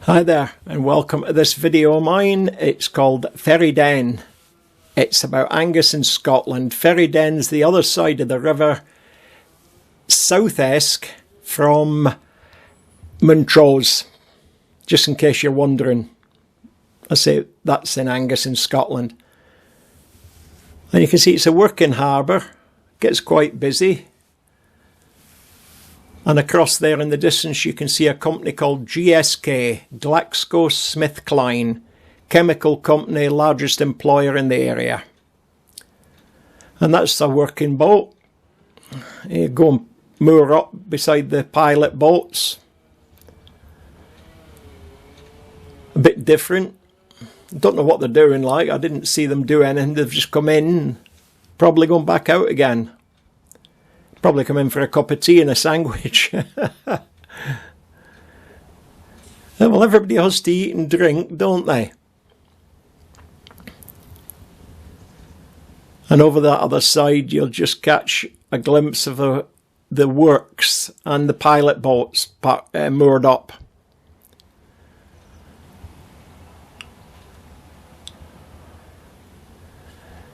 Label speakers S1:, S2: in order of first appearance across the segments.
S1: Hi there and welcome to this video of mine. It's called Ferryden. It's about Angus in Scotland. Ferryden's the other side of the river, South Esk from Montrose, just in case you're wondering. I say that's in Angus in Scotland. And you can see it's a working harbour, gets quite busy. And across there in the distance you can see a company called GSK, GlaxoSmithKline, chemical company, largest employer in the area. And that's a working boat. You go and moor up beside the pilot boats. A bit different. Don't know what they're doing like. I didn't see them do anything. They've just come in, probably going back out again. Probably come in for a cup of tea and a sandwich. Well, everybody has to eat and drink, don't they? And over that other side, you'll just catch a glimpse of the works and the pilot boats moored up.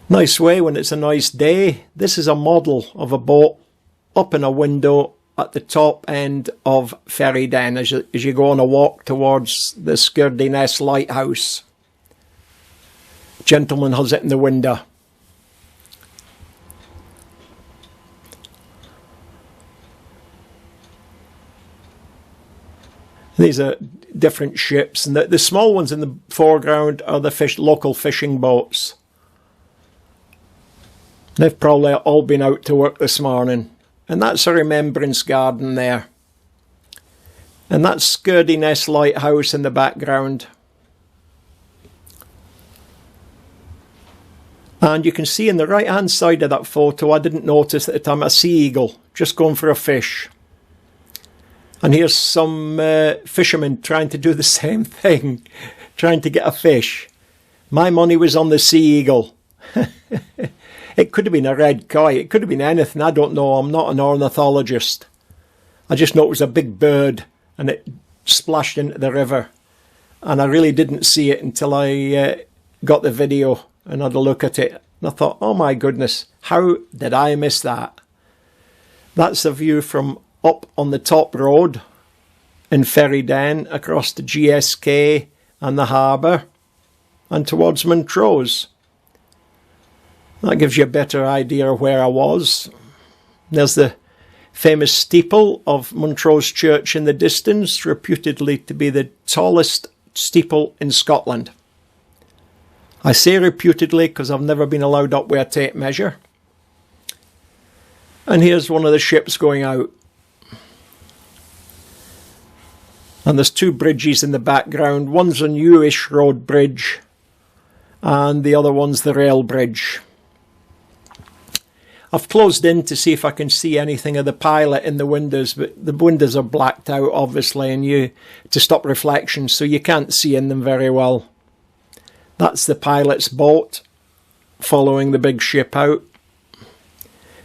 S1: Nice way when it's a nice day. This is a model of a boat up in a window at the top end of Ferryden as you go on a walk towards the Scurdie Ness Lighthouse. Gentleman has it in the window. These are different ships, and the small ones in the foreground are the local fishing boats. They've probably all been out to work this morning. And that's a remembrance garden there. And that's Scurdie Ness Lighthouse in the background. And you can see in the right hand side of that photo, I didn't notice at the time, a sea eagle just going for a fish. And here's some fishermen trying to do the same thing, trying to get a fish. My money was on the sea eagle. It could have been a red kite, it could have been anything, I don't know, I'm not an ornithologist. I just know it was a big bird and it splashed into the river. And I really didn't see it until I got the video and had a look at it. And I thought, oh my goodness, how did I miss that? That's a view from up on the top road in Ferryden across the GSK and the harbour and towards Montrose. That gives you a better idea of where I was. There's the famous steeple of Montrose Church in the distance, reputedly to be the tallest steeple in Scotland. I say reputedly because I've never been allowed up with a tape measure. And here's one of the ships going out. And there's two bridges in the background. One's a newish road bridge and the other one's the rail bridge. I've closed in to see if I can see anything of the pilot in the windows, but the windows are blacked out, obviously, and to stop reflection, so you can't see in them very well. That's the pilot's boat following the big ship out,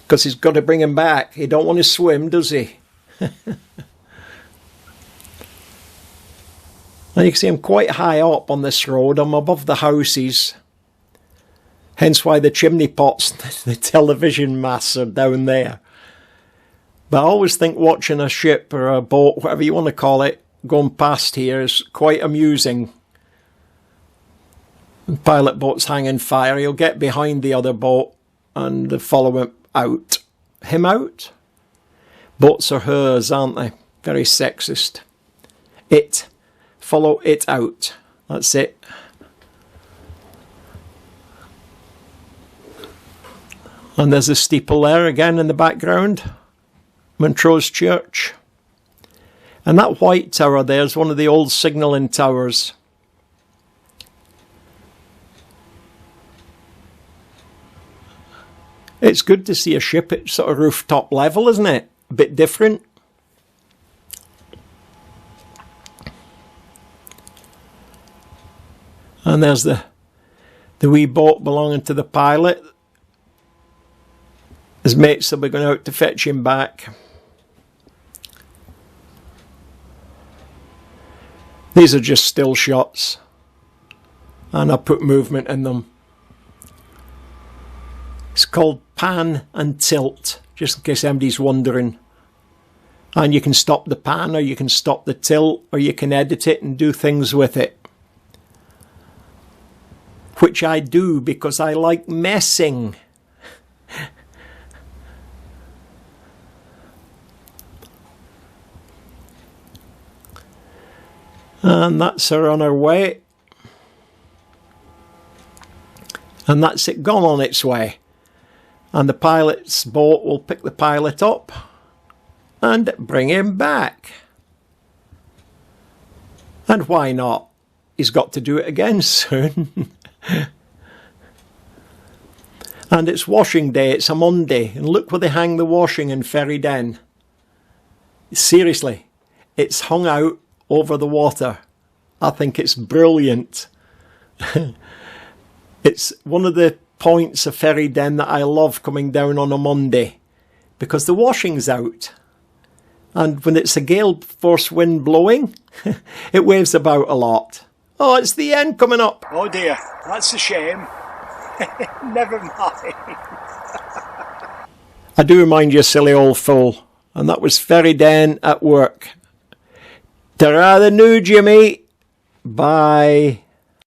S1: because he's got to bring him back. He don't want to swim, does he? And you can see I'm quite high up on this road. I'm above the houses. Hence why the chimney pots, the television masts are down there. But I always think watching a ship or a boat, whatever you want to call it, going past here is quite amusing. The pilot boat's hanging fire. He'll get behind the other boat and follow him out. Him out? Boats are hers, aren't they? Very sexist. It. Follow it out. That's it. And there's a steeple there again in the background. Montrose Church. And that white tower there is one of the old signalling towers. It's good to see a ship at sort of rooftop level, isn't it? A bit different. And there's the wee boat belonging to the pilot. His mates will be going out to fetch him back. These are just still shots, and I put movement in them. It's called pan and tilt, just in case anybody's wondering. And you can stop the pan, or you can stop the tilt, or you can edit it and do things with it. Which I do because I like messing. And that's her on her way. And that's it gone on its way. And the pilot's boat will pick the pilot up and bring him back. And why not? He's got to do it again soon. And it's washing day, it's a Monday, and look where they hang the washing in Ferryden. Seriously, it's hung out over the water. I think it's brilliant. It's one of the points of Ferryden that I love coming down on a Monday, because the washing's out. And when it's a gale force wind blowing, it waves about a lot. Oh, it's the end coming up. Oh dear, that's a shame. Never mind. I do remind you, silly old fool. And that was Ferryden at work. Ta-ra the new Jimmy. Bye.